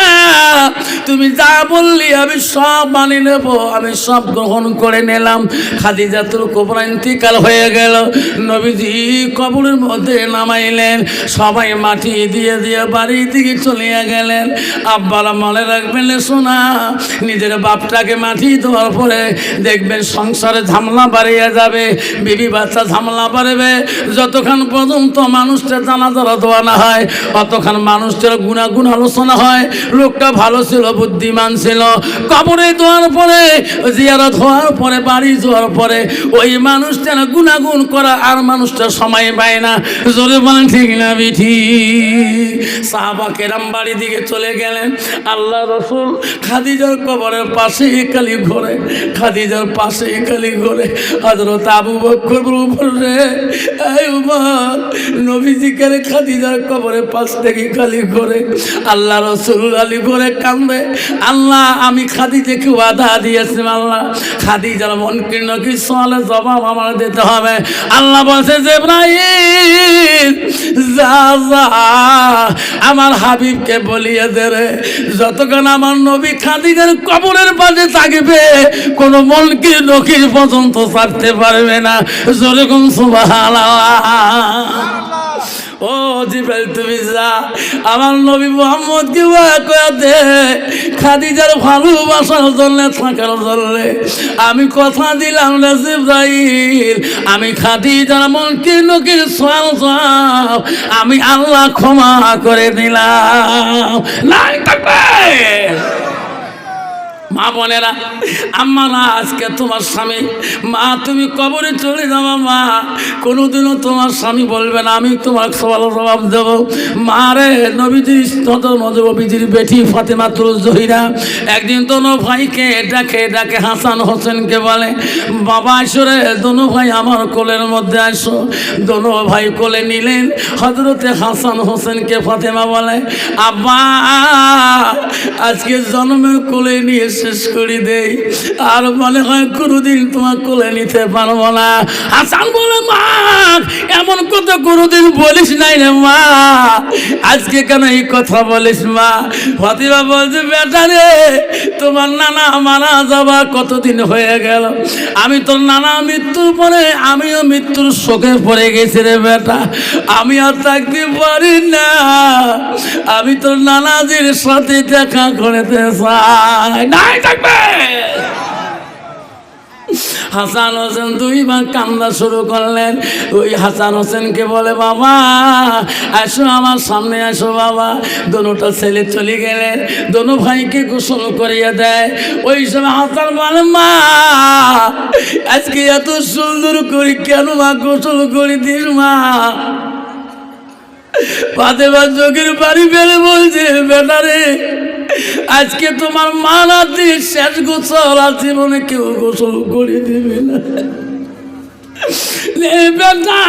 তুমি যা বললি আমি সব মানি নেব, আমি সব গ্রহণ করে নিলাম। খাদিজাতুল কুবরা ইন্তিকাল হয়ে গেল, নবীজি কবরের মধ্যে নামাইলেন, সবাই মাটি দিয়ে দিয়ে বাড়ির দিকে চলে গেলেন। আব্বারা মনে রাখবেন শোনা, নিজের বাপটাকে মাটি দেওয়ার পরে দেখবেন সংসারে ঝামেলা বাড়িয়ে যাবে, বিবি বাচ্চা ঝামেলা বাড়বে। যতক্ষণ পর্যন্ত মানুষটার জানাজারা দেওয়া না হয়, অতক্ষণ মানুষটার গুণাগুণ আলোচনা হয়। লোকটা ভালো ছিল, বুদ্ধিমান ছিল, কবরে দেওয়ার পরে, জিয়ারত হওয়ার পরে, বাড়ি যাওয়ার পরে ওই মানুষটার গুণাগুণ করা আর মানুষটা সময় পায় না। জোরে বলেন ঠিক না বিঠি? সাহাবা কেরাম বাড়ি দিকে চলে গেলেন। আল্লাহ রাসূল খাদিজার কবরের পাশে কালি ঘরে, খাদিজার পাশে কালি ঘরে হযরত আবু বকর বলে, এই উমর, নবীজি কেন খাদিজার কবরের পাশ থেকে কালি ঘরে? আল্লাহ রাসূল আলী ঘরে কান্দে, আল্লাহ আমি খাদিজাকে ওয়াদা দিয়েছি, আল্লাহ খাদিজার মনকে নকি সওয়ালের জবাব আমার দিতে হবে। আল্লাহ বলছে, জিবরাইল যা যা আমার হাবিবকে বলিয়ে দে রে, যতক্ষণ আমার নবী খাদিজার কবরের পাশে থাকবে কোন মনকে নকির পর্যন্ত ছাড়তে পারবে না। যেরকম সুবহানাল্লাহ। ও জিবরাইল, তুমি যা আমার নবী মুহাম্মদকে ওয়াদে খাদিজার ভালোবাসার জন্য, থাকার জন্য আমি কথা দিলাম না জিবরাইল, আমি খাদিজার মনকে নকির সওয়াল আমি আল্লাহ ক্ষমা করে দিলাম। নাই থাকবে মা বোনেরা, আম্মারা, আজকে তোমার স্বামী, মা তুমি কবরে চলে যাবা, মা কোনোদিনও তোমার স্বামী বলবে না আমি তোমার সওয়াল জবাব দেবো। মা রে, নবীজির নবীজির বেটি ফাতেমাতুল জহিরা একদিন দোনো ভাইকে ডাকে ডাকে হাসান হোসেনকে বলে, বাবা আসরে, দোনো ভাই আমার কোলের মধ্যে আসো। দোনো ভাই কোলে নিলেন। হযরতে হাসান হোসেনকে ফাতেমা বলে, আব্বা আজকে জন্মের কোলে নিয়ে শেষ করে দেই, আর মনে হয় কোনোদিন তোমার কোলে নিতে পারবো না। হাসান বলে, মা এমন কথা কোনোদিন বলিস নাই রে মা, আজকে কেন এই কথা বলিস মা? ফাতিমা বলছে, বেটা রে, তোমার নানা মারা যাওয়া কতদিন হয়ে গেল, আমি তোর নানা মৃত্যুর পরে আমিও মৃত্যুর শোকে পড়ে গেছি রে বেটা, আমি আর থাকতে পারি না, আমি তোর নানাজির সাথে দেখা করতে চাই। নাই থাকবে। হাসান হোসেন দুইবার কান্না শুরু করলেন। ওই হাসান হোসেনকে বলে, বাবা আসো আমার সামনে আসো বাবা। দোনোটা ছেলে চলে গেলেন, দোনো ভাইকে গোসল করিয়ে দেয়। ওই সময় হাসান বলে, মা আজকে এত সুন্দর করে কেন মা গোসল করে দিস মা? ফাতেমা চোখের বাড়ি ফেলে বলছে, বেটা রে আজকে তোমার মা রাতে শেষ গোসল, আর জীবনে কেউ গোসল করে দেবে না। বেটা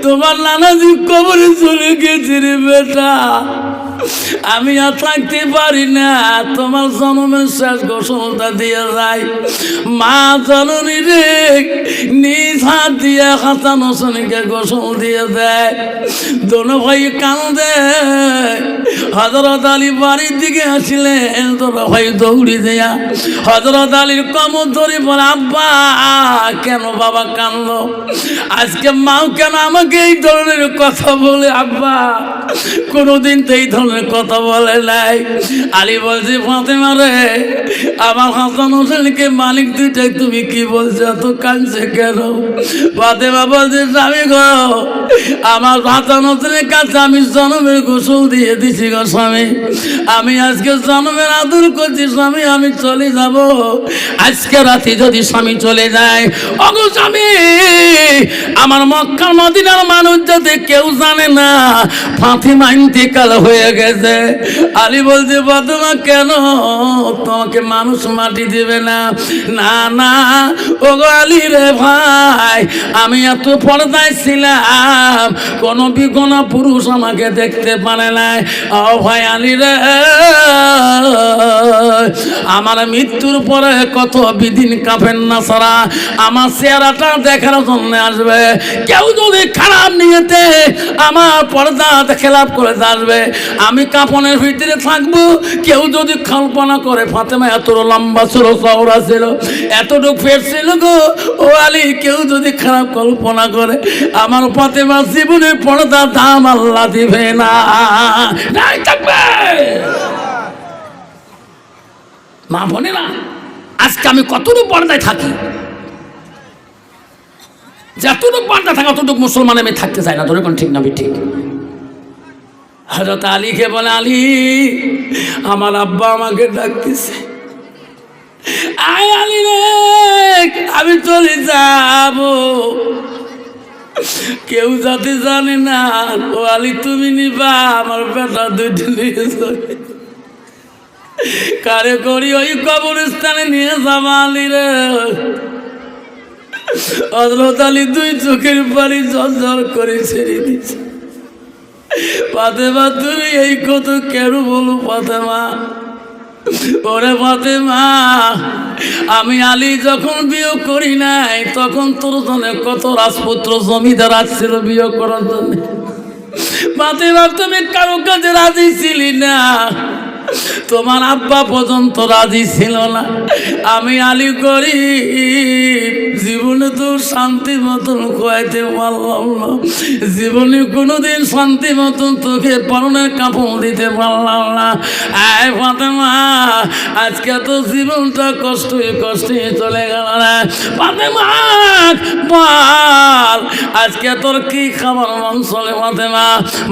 তোমার নানাজি কবরে চলে গেছে রে বেটা, আমি আর থাকতে পারি না, তোমার জন্মের শেষ গোসলটা দিয়ে যায়। মা জননী রে নিজ হাত দিয়ে হাসান হোসেনকে গোসল দিয়ে দেয়। দোনো ভাই কান্দে। হযরত আলী বাড়ির দিকে আসলেন, দোনো ভাই দৌড়ি দেয়া হযরত আলীর কমর ধরে বলে, আব্বা কেন বাবা কান্দলো? আজকে মাও কেন আমাকে এই ধরনের কথা বলে? আব্বা কোনোদিন তো এই ধরনের কথা বলে নাই। আলী বলছে, ফাতেমা রে আমার হাসান হোসেনকে মালিক দুইটাই তুমি কি বলছো, এত কাঁদছে কেন? ফাতেমা বলছে, স্বামী গো আমার হাসান হোসেনের কাছে আমি জন্মের গোসল দিয়ে দিছি গো স্বামী, আমি আজকে জন্মের আদর করছি স্বামী, আমি চলে যাব। আজকে রাতে যদি স্বামী চলে যায়, ওগো স্বামী আমার মক্কা মদিনার মানুষ যাতে কেউ জানে না ফাতেমা ইন্তেকাল হয়ে গেছে। আলী বলছে, ফাতেমা কেন তোমাকে মানুষ মাটি দেবে না? না না ওগো আলী রে ভাই, আমি এত পর্দায় ছিলাম, কোন বিগনা পুরুষ আমাকে দেখতে পারে নাই। ও ভাই আলী রে, আমার মৃত্যুর পরে কত বিদিন কাফের নাসারা আমার চেহারাটা দেখার জন্য আসবে। কেউ যদি খারাপ নিয়েতে আমার পর্দা খেলাপ করে আসবে, আমি কাপনের ভিতরে থাকবো। কেউ যদি কল্পনা করে ফাতেমা এত লম্বা ছিল, চওড়া ছিল, এতটুকু পেট ছিল গো ও আলী, কেউ যদি খারাপ কল্পনা করে আমার ফাতেমার জীবনের পর্দা দাম আল্লাহ দিবে না, নাই থাকবে। মা বলে না আজকে আমি কতটুকু পর্দায় থাকি, যতটুকু পর্দা থাকা ততটুকু মুসলমান আমি থাকতে চাই না। ধরে কোন ঠিক না ঠিক? হযরত আলীকে বলে, আলী আমার আব্বা আমাকে ডাকতেছে, আয় আলী রে আমি চলে যাব, কেউ যাতে জানে না। ও আলী তুমি নিবা আমার বেটা দুইটা নিয়ে যাবে, কারে করি ওই কবরস্থানে নিয়ে যাবা আলী রে। হযরত আলী দুই চোখের পানি ঝরঝর করে ছেড়ে দিচ্ছে। ফাতেমা তুমি এই কত কেন বলো ফাতেমা? ওরে ফাতেমা আমি আলী যখন বিয়ে করি নাই তখন তোর জন্য কত রাজপুত্র জমিদার আসছিল বিয়ে করার জন্য। ফাতেমা তুমি কারো কাছে রাজি ছিলি না, তোমার আব্বা পর্যন্ত রাজি ছিল না। আমি আলী করি জীবনে তো শান্তি মতন খোয়াইতে পারলাম না, জীবনে কোনোদিন শান্তি মতন তোকে পরনের কাপড় দিতে পারলাম না। আয় ফাতেমা আজকে তো জীবনটা কষ্টে কষ্টে চলে গেল না। ফাতেমা বল আজকে তোর কি খাবার মন চলে? ফাতেমা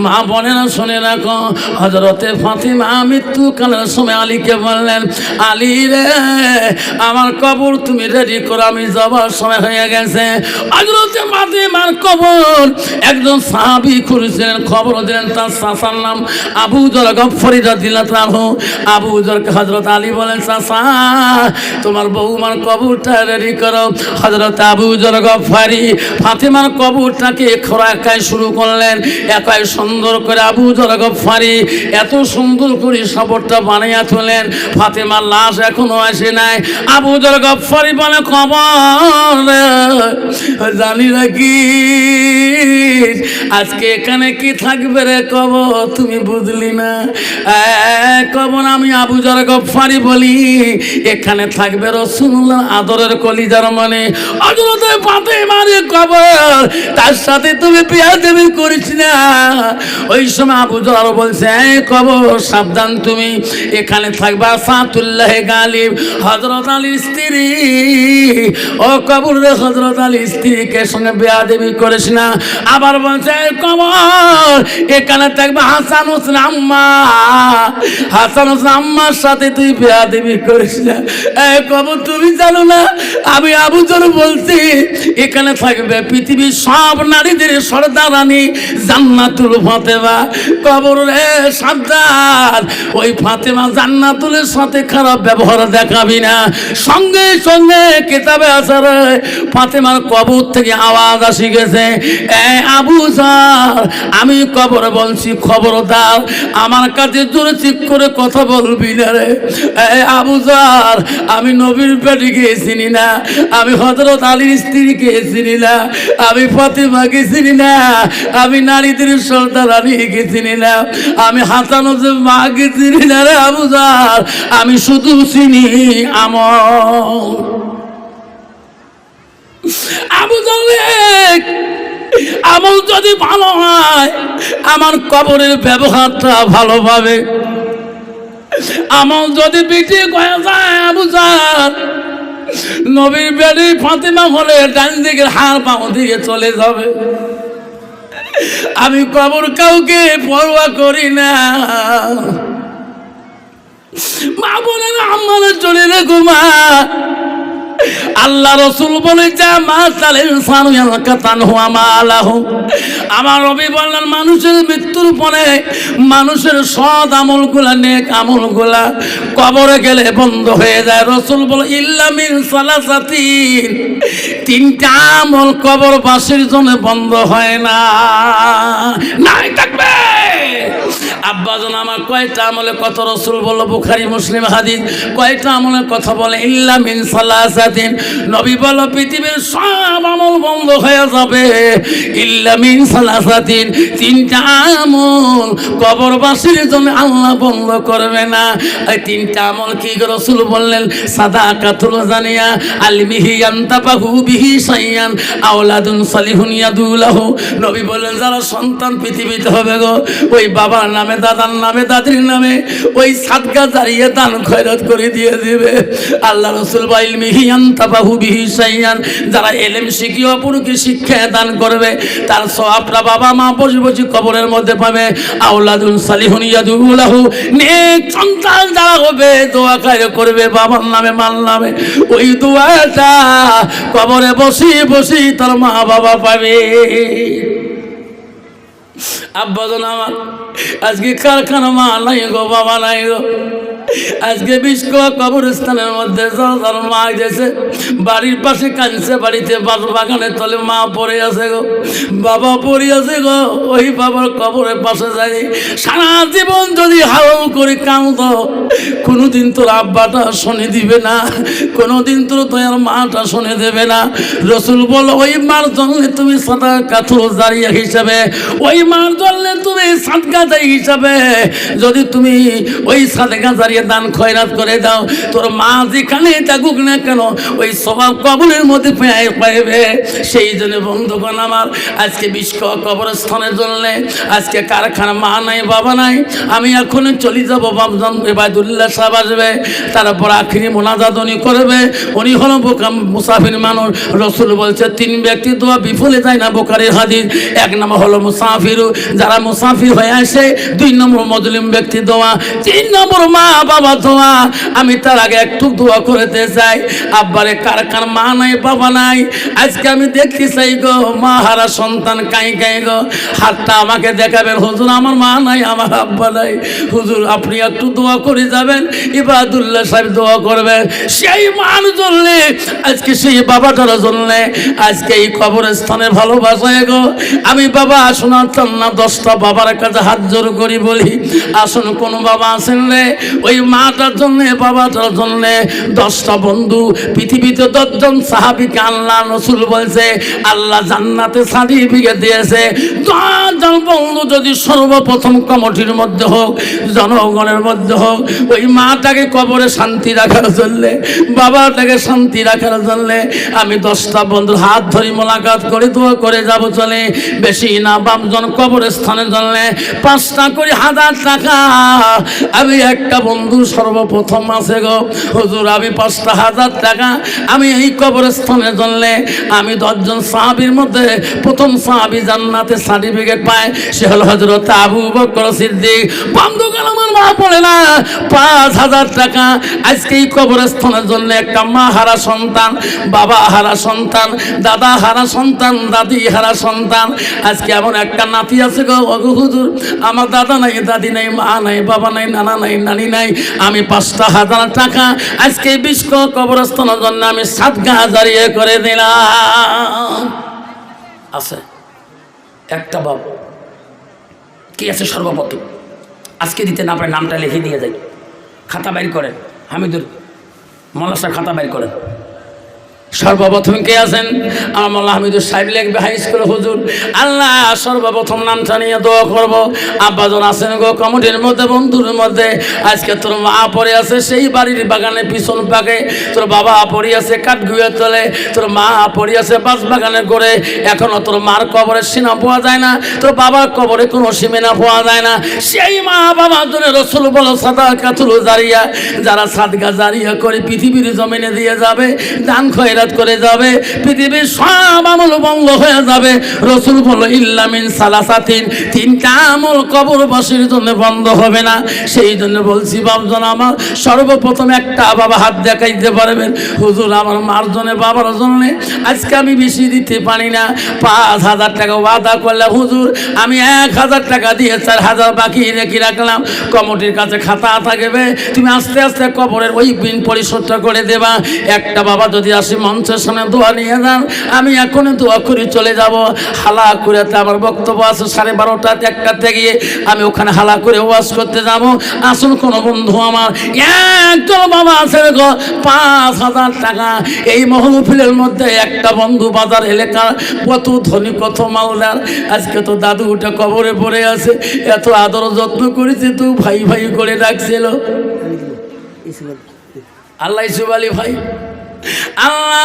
মা বলে না, শুনে রাখো হযরতে ফাতেমা মৃত্যুকালের সময় আলীকে বললেন, আলী রে আমার কবর তুমি রেডি করো, আমি যাবার সময় হয়ে গেছে। হযরতে ফাতেমার কবর একজন সাহাবী করেছিলেন, খবর দিলেন তার চাচার নাম আবু যর গফফারী রাদিয়াল্লাহু আনহু। আবু যরকে হযরত আলী বলেন, চাচা তোমার বউমার কবরটা রেডি করো। হযরত আবু যর গফফারী ফাতেমার কবরটাকে খোঁড়াকায় শুরু করলেন, একাই সুন্দর করে আবু যর গফফারী এত সুন্দর করে সবরটা বানাইয়া তোলেন। ফাতেমার লাশ এখনো আসে নাই। আবু যর গফফারী বলে, কবর জানি নাকি আজকে এখানে কি থাকবে রে কবর, তুমি বুঝলি না? কবর আমি আবু যর গফফারী বলি এখানে থাকবে রাসূলুল্লাহ আদরের কলিজার মানে হযরত ফাতেমার কবর, তার সাথে তুমি বিয়াদবি করিস না। ওই সময় আবু যর বলছে, কবর সাবধান তুমি, তুমি এখানে থাকবা সাতুল্লাহ গালিব হযরত আলীর স্ত্রী ও কবর রে হযরত আলীর স্ত্রীকে সঙ্গে বেয়াদবি করিস না আবার বলছে কবর এখানে থাকবা হাসান হোসেন আম্মা হাসান হোসেন আম্মার সাথে তুই বেয়াদবি করিস না এই কবর তুমি জানো না আমি আবু জর বলছি এখানে থাকবে পৃথিবীর সব নারীদের সর্দারানী জান্নাতুল ফাতেমা কবর রে সাবধান ওই ফাতেমা জান্নাতুলের সাথে খারাপ ব্যবহার দেখাবি না সঙ্গে সঙ্গে কিতাবে আছে রে ফাতেমার কবর থেকে আওয়াজ আসি গেছে এ আবু জার আমি কবর বলছি খবরদার আমার কাছে জোরে চিক করে কথা বলবি না রে এ আবু জার আমি নবীর পেটে চিনি না আমি হযরত আলীর স্ত্রীকে চিনি না আমি ফাতেমাকে চিনি না আমি নারীদের সর্দারানীকে চিনি না আমি হাসান হোসেন মাকে চিনি না রে আবু জার আমি শুধু চিনি আমল যদি ভালো হয় আমার কবরের ব্যবহারটা ভালো পাবে আমল যদি বিটি হয়ে যায় আবু জার নবীর বেড়ি ফাতেমা হলে ডান দিকের হার বাম দিকে চলে যাবে আমি কবর কাউকে পরোয়া করি না মা বলেন আমার চলে রে ঘুমা আল্লাহ রসুল বলে যা মা তালেন আমার নবী বললেন মানুষের মৃত্যুর পরে মানুষের সৎ আমলগুলা নেক আমলগুলা কবরে গেলে বন্ধ হয়ে যায় রসুল বলে ইল্লা মিন সালাসাতিন তিনটা আমল কবরবাসীর জন্য বন্ধ হয় না নাই থাকবে আব্বাজান আমার কয়টা আমলে কত রসুল বলল বুখারী মুসলিম হাদিস কয়টা আমলের কথা বলে ইল্লা মিন সালাসাতিন নবী বলল পৃথিবীর সব আমল বন্ধ হয়ে যাবে ইল্লা মিন সালাসাতিন তিনটা আমল কবরবাসীর জন্য আল্লাহ বন্ধ করবে না এই তিনটা আমল কি রসুল বললেন সাদাকাতুল জানিয়া আলমিহি আনতাবাহু বিহি সাইয়ান আওলাদুন সালিহুন ইয়াদুলাহু নবী বললেন যারা সন্তান পৃথিবীতে হবে গো ওই বাবার নামে দাদার নামে দাদির নামে ওই সাদকা জারিয়া দান খয়রাত করে দিয়ে দিবে আল্লাহ রাসূল ইলমিহি আনতাবাহু বিহি সাইয়ান যারা ইলম শিখি অপরকে শিক্ষা দান করবে তার সওয়াবটা বাবা মা বসে বসে কবরের মধ্যে পাবে আওলাদুন সালিহুন ইয়াদুলাহু নেক সন্তান যারা হবে দোয়া করবে বাবার নামে মার নামে ওই দোয়াটা কবরে বসে বসে তার মা বাবা পাবে আব্বাজান আমার আজকে কারখানা মা নাই গো বাবা নাই গো আজকে বিষ্ণু কবরস্থানের মধ্যে যার মা গেছে বাড়ির পাশে কাঁদছে বাড়িতে বাগানের তলে মা পড়ে আছে গো বাবা পড়ে আছে গো ওই বাবার কবরের পাশে যাই সারা জীবন যদি হাও করে কাঁদ কোনোদিন তোর আব্বাটা শুনে দিবে না কোনোদিন তোর তোর মাটা শুনে দেবে না রসুল বলো ওই মার জন্য তুমি সাদাকাতুল জারিয়া হিসাবে ওই মার জন্য তুমি সাদকা জারি হিসাবে যদি তুমি ওই সাদকা জারিয়া দান খয়রাত করে দাও তোর মা যেখানে থাকুক না কেন ওই সওয়াব কবরের মধ্যে পাইবে সেই জন্য বন্ধুগণ আমার আজকে বিষ্ণু কবরস্থানের জন্য আজকে কারখানা মা নাই বাবা নাই আমি এখন চলে যাবো বাবজান ইবাদুল্লাহ সাহেব আসবে তারপর আখিরি মোনাজাত উনি করবে উনি হলো মুসাফির মানুষ রসুল বলছে তিন ব্যক্তি দোয়া বিফলে যায় না বুখারীর হাদিস এক নম্বর হলো মুসাফির যারা মুসাফির হয়ে আসে দুই নম্বর মজলুম ব্যক্তি দোয়া তিন নম্বর মা বাবা দোয়া আমি তার আগে একটু দোয়া করতে চাই আব্বারে কারখানা মা নাই বাবা নাই আজকে আমি দেখতে চাই গো মা হারা সন্তান কাই কাই গো হাতটা আমাকে দেখাবেন হুজুর আমার মা নাই আমার আব্বা নাই হুজুর আপনি একটু দোয়া করে যাবেন ইবাদুল্লাহ সাহেব দোয়া করবেন সেই মান জ্বললে আজকে সেই বাবাটার জ্বললে আজকে এই কবরস্থানে ভালোবাসায় গো আমি বাবা শোনাতাম না 10টা বাবার কাছে হাত জোর করি বলি আসুন কোন বাবা আছেন রে ওই মাটার জন্যে বাবাটার জন্যে 10টা বন্ধু, পৃথিবীতে 10 জন সাহাবীকে আল্লাহ রসুল বলছে আল্লাহ জান্নাতে সার্টিফিকেট দিয়েছে। 10 জন বন্ধু যদি সর্বপ্রথম কমিটির মধ্যে হোক, জনগণের মধ্যে হোক, ওই মাটাকে কবরে শান্তি রাখার জন্যে, বাবাটাকে শান্তি রাখার জন্যে আমি 10টা বন্ধুর হাত ধরে মোলাকাত করে দোয়া করে যাব চলে। বেশি না, বামজন কবরস্থানের জন্য 5টা করে 1000 টাকা আমি একটা বন্ধু সর্বপ্রথম আছে গো হুজুর, আমি 5টা 1000 টাকা আমি এই কবরস্থানের জন্য আমি 10 জন সাহাবীর মধ্যে প্রথম সাহাবী জান্নাতে সার্টিফিকেট পায়, সে হলো হযরত আবু বকর সিদ্দিক। বন্ধুগণ আমার মা পড়ে না 5000 টাকা আজকে এই কবরস্থানের জন্য একটা মা হারা সন্তান, বাবা হারা সন্তান, দাদা হারা সন্তান, দাদি হারা সন্তান। আজকে এমন একটা নাতি আছে গো হুজুর, আমার দাদা নাই, দাদি নাই, মা নাই, বাবা নাই, নানা নাই, নানি নাই। আমি 5টা 1000 টাকা আজকে বিস্ক কবরস্থানের জন্য আমি সাদকা জারিয়ে করে দিলাম। আছে একটা বাবা কি আছে সর্বপ্রথম আজকে দিতে না পারে নামটা লিখে দিয়ে যাই, খাতা বাইর করেন, হামিদুর মোল্লা সাহেব খাতা বাইর করেন। সর্বপ্রথম কে আছেন? আমার মোল্লা হামিদুর সাহেব লিখবে হাই স্কুল হুজুর। আল্লাহ সর্বপ্রথম নামটা নিয়ে দোয়া করবো। আব্বাজন আছেন গো কমিটির মধ্যে, বন্ধুর মধ্যে। আজকে তোর মা পড়ে আছে সেই বাড়ির বাগানে পিছন পাকে, তোর বাবা পড়ে আছে কাঠগুয়ের তলে, তোর মা পড়ে আছে বাস বাগানে করে। এখনো তোর মার কবরে সিনা পাওয়া যায় না, তোর বাবার কবরে কোনো সিমেনা পাওয়া যায় না। সেই মা বাবার জন্য রসুল বলো সাদাকাতুল জারিয়া, যারা সাদকা জারিয়া করে পৃথিবীর জমিনে দিয়ে যাবে, দান খয়রাত করে যাবে, পৃথিবীর সব আমল বন্ধ হয়ে যাবে। রসুল বলো ইল্লা মিন সালাসাতিন, 3টা আমল কবরবাসীর জন্য বন্ধ হবে না। সেই জন্য বলছি বাপজন আমার সর্বপ্রথম একটা বাবা হাত দেখাইতে পারবেন হুজুর আমার মার জন্য, বাবার জন্য আজকে আমি বেশি দিতে পারি না, 5000 টাকা ওয়াদা করলে হুজুর আমি 1000 টাকা দিয়ে 4000 বাকি রেখে রাখলাম। কমিটির কাছে খাতা থাকবে, তুমি আস্তে আস্তে কবরের ওই বিল পরিশোধটা করে দেবা। একটা বাবা যদি আসি মঞ্চের সামনে দোয়া নিয়ে যান, আমি এখন দোয়া করে চলে যাব। হালা করে আমার বক্তব্য আছে 12:30 1টাতে গিয়ে আমি ওখানে হালা করে ওয়াজ করতে যাব। আসুন কোন বন্ধু আমার একজন বাবা আছে দেখো 5000 টাকা এই মহফিলের মধ্যে একটা বন্ধু বাজার এলাকার কত ধনী কত মালদার, আজকে তো দাদু উঠে কবরে পড়ে আছে, এত আদর যত্ন করেছে, তো ভাই ভাই করে ডাকছিল আল্লাহ ইসুফ আলী ভাই। আল্লাহ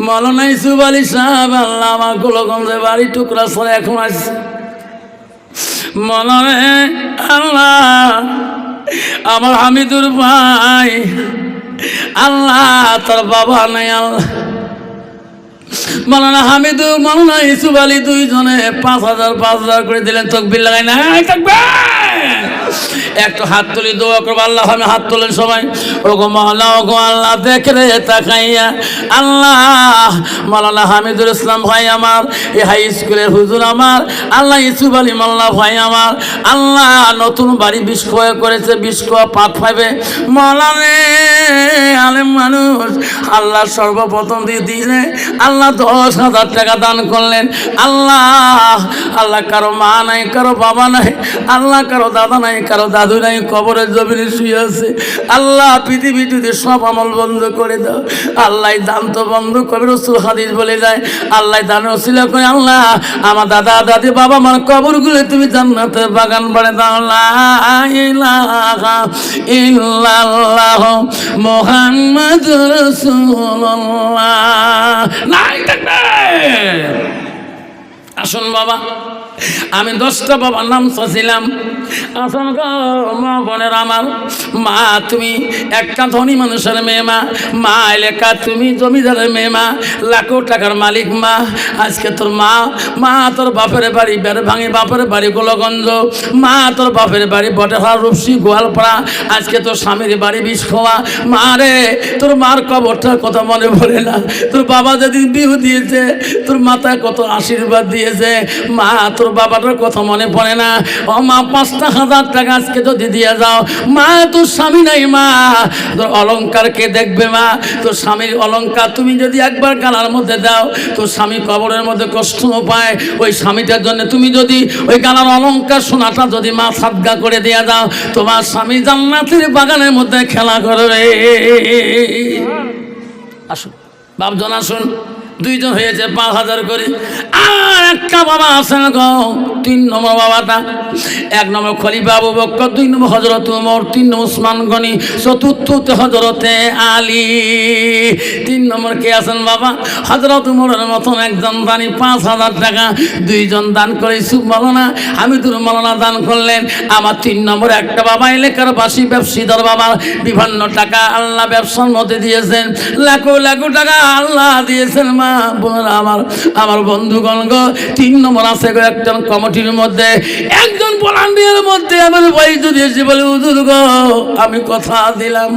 মৌলানা ইসুফ আলী সাহেব আল্লাহ আমার গোলগঞ্জে বাড়ি টুকরা সরে এখন আসছে। মৌলানা আল্লাহ আমার হামিদুর ভাই, আল্লাহ তোর বাবা নাই, আল্লাহ মৌলানা হামিদুর মৌলানা ইসুফ আলী দুইজনে 5000 করে দিলেন। তাকবীর লাগাই না একটু হাত তুলি দোয়া করবো। আল্লাহ আমি হাত তোলেন সবাই। ওগো মহলা ওগো আল্লাহ দেখ রে তাকাইয়া, আল্লাহ মৌলানা হামিদুল ইসলাম ভাই আমার, এই হাই স্কুলের হুজুর আমার, আল্লাহ ইসুফ আলী মোল্লা ভাই আমার, আল্লাহ নতুন বাড়ি বিস্কয় করেছে, বিস্কয় পাত পাইবে মৌলানে আলেম মানুষ। আল্লাহ সর্বপ্রথম দিয়ে দিলে আল্লাহ 10,000 টাকা দান করলেন। আল্লাহ আল্লাহ কারো মা নাই, কারো বাবা নাই, আল্লাহ কারো দাদা নাই, কারো দাদু নাই, কবরের জমিনে শুয়ে আছে। আল্লাহ পৃথিবী যদি সব আমল বন্ধ করে দাও, আল্লাহ দান তো বন্ধ করবে। রসুল হাদিস বলে যায় আল্লাহ দান ওসিলা করে আল্লাহ আমার দাদা দাদি বাবা মার কবরগুলো তুমি জান্নাতের বাগান বাড়ে দাও। লা ইলাহা ইল্লাল্লাহ মুহাম্মাদুর রাসূলুল্লাহ। আসুন বাবা, আমি 10টা বাবার নাম চাচ্ছিলাম। আসুন গো মা বোনের আমার, মা তুমি একটা ধনী মানুষের মেয়ে, মা এলাকা তুমি জমিদারের মেয়ে, লাখো টাকার মালিক মা। আজকে তোর মা তোর বাপের বাড়ি বেরভাঙি, বাপের বাড়ি গোলগঞ্জ, মা তোর বাপের বাড়ি বটেহার রূপসী গোয়ালপাড়া, আজকে তোর স্বামীর বাড়ি বিষখোয়া। মা রে তোর মার কবরটার কথা মনে পড়ে না? তোর বাবা যেদিন বিহু দিয়েছে তোর মাথায় কত আশীর্বাদ দিয়েছে, মা তোর বাবাটার কথা মনে পড়ে না? ও মা 5,000 টাকা আজকে যদি দিয়ে যাও, মা তোর স্বামী নাই মা, তোর অলংকার কে দেখবে মা? তোর স্বামীর অলংকার তুমি যদি একবার গালার মধ্যে দাও, তোর স্বামী কবরের মধ্যে কষ্ট পায়, ওই স্বামীটার জন্য তুমি যদি ওই গালার অলংকার সোনাটা যদি মা সাদগা করে দেয়া দাও, তোমার স্বামী জান্নাতের বাগানের মধ্যে খেলা করবে। আসুন বাপজন আসুন, 2 জন হয়েছে 5,000 করে। আর একটা বাবা আছেন গো, 3 নম্বর বাবাটা, 1 নম্বর খলিফা আবু বকর, 2 নম্বর হযরত ওমর, 3 নম্বর ওসমান গনি, 4th হযরতে আলী। 3 নম্বর কে আছেন বাবা? হযরত ওমরের মতন একজন দানি 5,000 টাকা 2 জন দান করে। ইউসুফ মাওলানা হামিদুর মাওলানা দান করলেন। আমার 3 নম্বর একটা বাবা এলাকার বাসী ব্যবসায়ীদের বাবা বিভিন্ন টাকা আল্লাহ ব্যবসার মধ্যে দিয়েছেন, লাখো লাখো টাকা আল্লাহ দিয়েছেন। মা বোনেরা আমার বন্ধুগণ গো, 3 নম্বর আছে গো একজন কমিটির মধ্যে, একজন ভলান্টিয়ারের মধ্যে আমার ভাই যদি এসে বলে হুজুর গো আমি কথা দিলাম